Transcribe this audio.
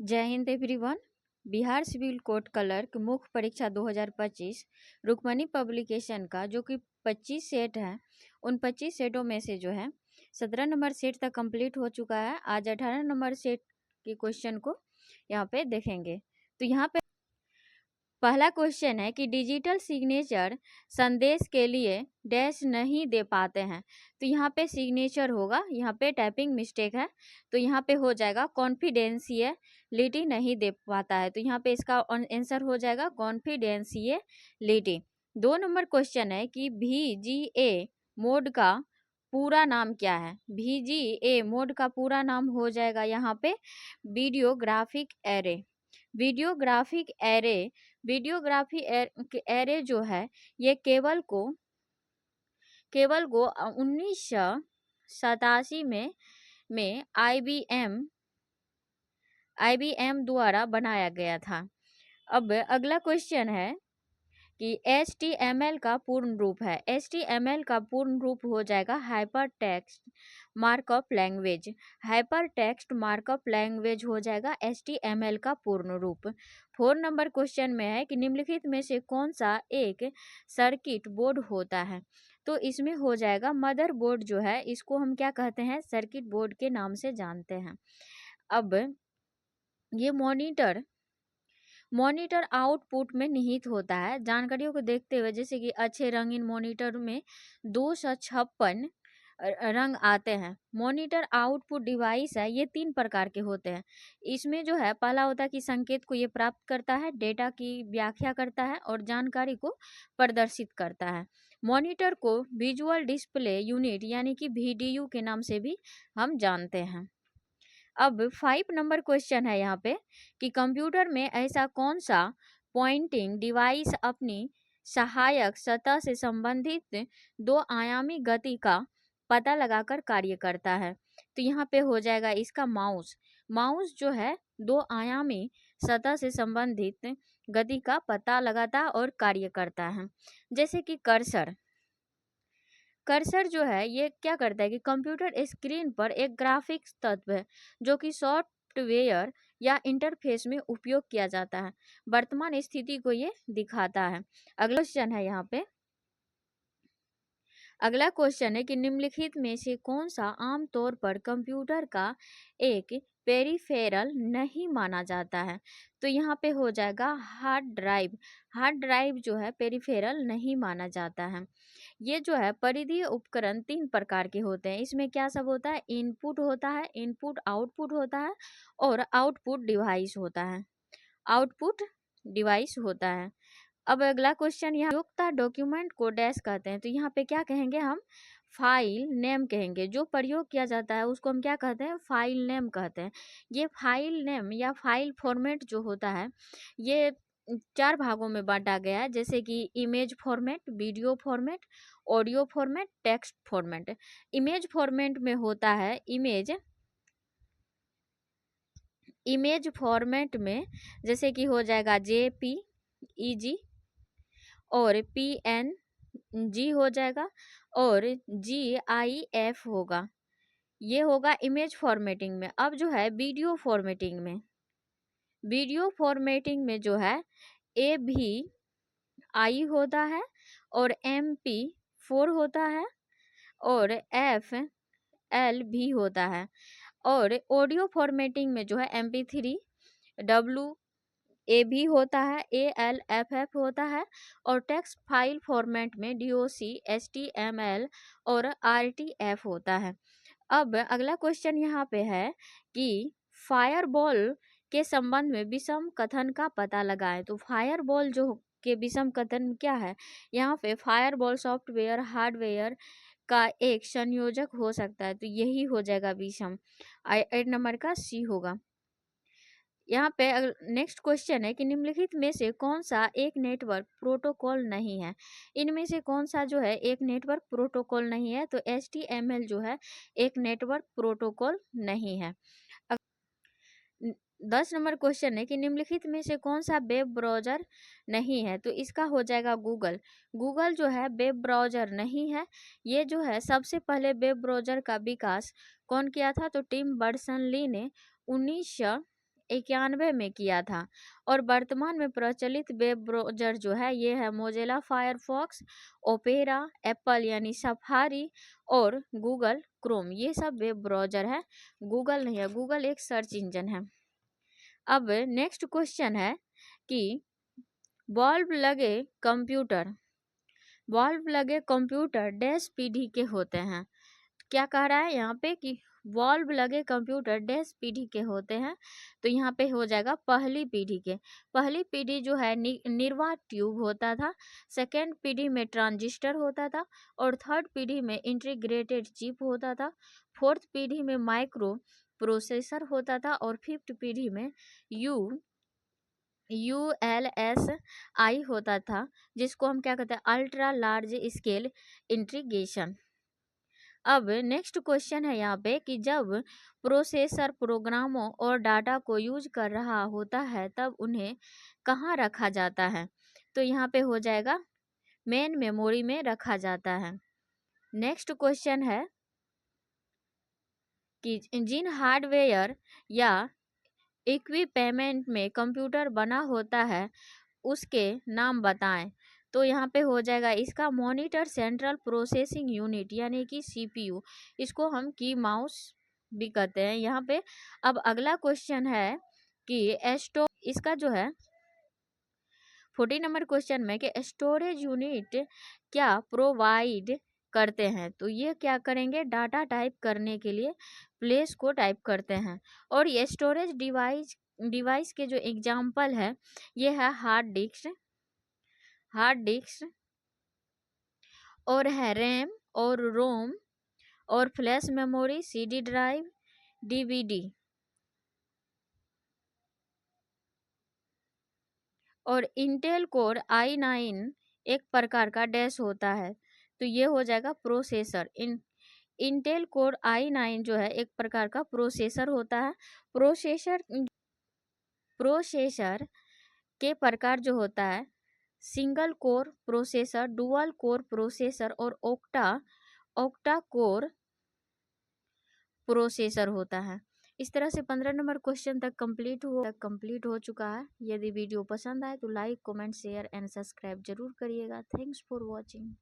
जय Hind everyone. Bihar civil court clerk मुख्य परीक्षा 2025 रुक्मणी पब्लिकेशन का जो कि 25 सेट है, उन 25 सेटों में से जो है 17 नंबर सेट तक कंप्लीट हो चुका है। आज 18 नंबर सेट के क्वेश्चन को यहाँ पे देखेंगे। तो यहाँ पे पहला क्वेश्चन है कि डिजिटल सिग्नेचर संदेश के लिए डैश नहीं दे पाते हैं। तो यहाँ पे सिग्नेचर होगा, यहाँ पे टाइपिंग मिस्टेक है, तो यहाँ पे हो जाएगा कॉन्फिडेंशियलिटी नहीं दे पाता है। तो यहाँ पे इसका आंसर हो जाएगा कॉन्फिडेंशियलिटी। 2 नंबर क्वेश्चन है कि VGA मोड का पूरा नाम क्या है। VGA मोड का पूरा नाम हो जाएगा यहाँ पे वीडियोग्राफिक एरे। वीडियोग्राफिक एरे जो है ये केवल को 1987 में IBM द्वारा बनाया गया था। अब अगला क्वेश्चन है कि HTML का पूर्ण रूप है। HTML का पूर्ण रूप हो जाएगा hyper text markup language. Hyper text markup language हो जाएगा HTML का पूर्ण रूप। 4 नंबर क्वेश्चन में है कि निम्नलिखित में से कौन सा एक सर्किट बोर्ड होता है। तो इसमें हो जाएगा मदर बोर्ड जो है, इसको हम क्या कहते हैं, सर्किट बोर्ड के नाम से जानते हैं। अब ये मॉनिटर आउटपुट में निहित होता है। जानकारियों को देखते हुए जैसे कि अच्छे रंगीन मॉनिटर में 256 रंग आते हैं। मॉनिटर आउटपुट डिवाइस है, ये 3 प्रकार के होते हैं। इसमें जो है पहला होता है कि संकेत को ये प्राप्त करता है, डेटा की व्याख्या करता है और जानकारी को प्रदर्शित करता है। मॉनिटर को विजुअल डिस्प्ले यूनिट यानी कि VDU के नाम से भी हम जानते हैं। अब 5 नंबर क्वेश्चन है यहाँ पे कि कंप्यूटर में ऐसा कौन सा पॉइंटिंग डिवाइस अपनी सहायक सतह से संबंधित 2 आयामी गति का पता लगाकर कार्य करता है। तो यहाँ पे हो जाएगा इसका माउस जो है 2 आयामी सतह से संबंधित गति का पता लगाता और कार्य करता है। जैसे कि कर्सर जो है ये क्या करता है कि कंप्यूटर स्क्रीन पर एक ग्राफिक्स तत्व है जो कि सॉफ्टवेयर या इंटरफेस में उपयोग किया जाता है। वर्तमान स्थिति को ये दिखाता है। अगला क्वेश्चन है कि निम्नलिखित में से कौन सा आमतौर पर कंप्यूटर का एक पेरिफेरल नहीं माना जाता है। तो यहाँ पे हो जाएगा हार्ड ड्राइव जो है पेरिफेरल नहीं माना जाता है। ये जो है परिधीय उपकरण 3 प्रकार के होते हैं। इसमें क्या सब होता है, इनपुट होता है, इनपुट आउटपुट होता है और आउटपुट डिवाइस होता है। अब अगला क्वेश्चन यहाँ उपयोगिता डॉक्यूमेंट को डैश कहते हैं। तो यहाँ पे क्या कहेंगे, हम फाइल नेम कहेंगे। जो प्रयोग किया जाता है उसको हम क्या कहते हैं, फाइल नेम कहते हैं। ये फाइल नेम या फाइल फॉर्मेट जो होता है ये 4 भागों में बांटा गया है, जैसे कि image format, video format, audio format, text format. Image format में होता है इमेज फॉर्मेट में जैसे कि हो जाएगा JPEG और PNG हो जाएगा और GIF होगा। ये होगा इमेज फॉर्मेटिंग में। अब जो है वीडियो फॉर्मेटिंग में जो है AVI होता है और MP4 होता है और FL भी होता है। और ऑडियो फॉर्मेटिंग में जो है MP3 WAV होता है, ALFF होता है और टेक्स्ट फाइल फॉर्मेट में DOC HTML और RTF होता है। अब अगला क्वेश्चन यहाँ पे है कि फायरवॉल के संबंध में विषम कथन का पता लगाएं। तो फायरवॉल जो के विषम कथन क्या है, यहाँ पे फायरवॉल सॉफ्टवेयर हार्डवेयर का एक संयोजक हो सकता है। तो यही हो जाएगा विषम। 8 नंबर का C होगा। यहाँ पे नेक्स्ट क्वेश्चन है कि निम्नलिखित में से कौन सा एक नेटवर्क प्रोटोकॉल नहीं है। इनमें से कौन सा जो है एक नेटवर्क प्रोटोकॉल नहीं है। तो HTML जो है एक नेटवर्क प्रोटोकॉल नहीं है। 10 नंबर क्वेश्चन है कि निम्नलिखित में से कौन सा वेब ब्राउजर नहीं है। तो इसका हो जाएगा गूगल जो है वेब ब्राउजर नहीं है। ये जो है सबसे पहले वेब ब्राउजर का विकास कौन किया था, तो टिम बर्नर्स-ली ने 1991 में किया था। और वर्तमान में प्रचलित वेब ब्राउज़र जो है ये है मोजिला फायरफॉक्स, ओपेरा, एप्पल यानी सफारी और गूगल क्रोम। ये सब वेब ब्राउज़र है, गूगल नहीं है। गूगल एक सर्च इंजन है। अब नेक्स्ट क्वेश्चन है कि बल्ब लगे कंप्यूटर डैश पीढ़ी के होते हैं। क्या कह रहा है यहाँ पे कि बल्ब लगे कंप्यूटर डैश पीढ़ी के होते हैं। तो यहाँ पे हो जाएगा पहली पीढ़ी के। पहली पीढ़ी जो है निर्वात ट्यूब होता था, सेकेंड पीढ़ी में ट्रांजिस्टर होता था, और थर्ड पीढ़ी में इंटीग्रेटेड चिप होता था, फोर्थ पीढ़ी में माइक्रो प्रोसेसर होता था, और फिफ्थ पीढ़ी में ULSI होता था, जिसको हम क्या कहते हैं, अल्ट्रा लार्ज स्केल इंटीग्रेशन। अब नेक्स्ट क्वेश्चन है यहाँ पे कि जब प्रोसेसर प्रोग्रामों और डाटा को यूज कर रहा होता है तब उन्हें कहाँ रखा जाता है। तो यहाँ पे हो जाएगा मेन मेमोरी में रखा जाता है। नेक्स्ट क्वेश्चन है कि जिन हार्डवेयर या इक्विपमेंट में कंप्यूटर बना होता है उसके नाम बताएं। तो यहाँ पे हो जाएगा इसका मॉनिटर सेंट्रल प्रोसेसिंग यूनिट यानी कि CPU। इसको हम की माउस भी कहते हैं यहाँ पे। अब अगला क्वेश्चन है कि इसका जो है 40 नंबर क्वेश्चन में कि स्टोरेज यूनिट क्या प्रोवाइड करते हैं। तो ये क्या करेंगे, डाटा टाइप करने के लिए प्लेस को टाइप करते हैं। और ये स्टोरेज डिवाइस के जो एग्जाम्पल है ये है हार्ड डिस्क और है रैम और रोम और flash memory, CD drive, DVD। और इंटेल कोर i9 एक प्रकार का डैश होता है। तो ये हो जाएगा प्रोसेसर। इंटेल कोर i9 जो है एक प्रकार का प्रोसेसर होता है। प्रोसेसर के प्रकार जो होता है single core processor, dual core processor और ऑक्टा कोर प्रोसेसर होता है। इस तरह से 15 नंबर क्वेश्चन तक कंप्लीट हो चुका है। यदि वीडियो पसंद आए तो like, comment, share and subscribe जरूर करिएगा। Thanks for watching.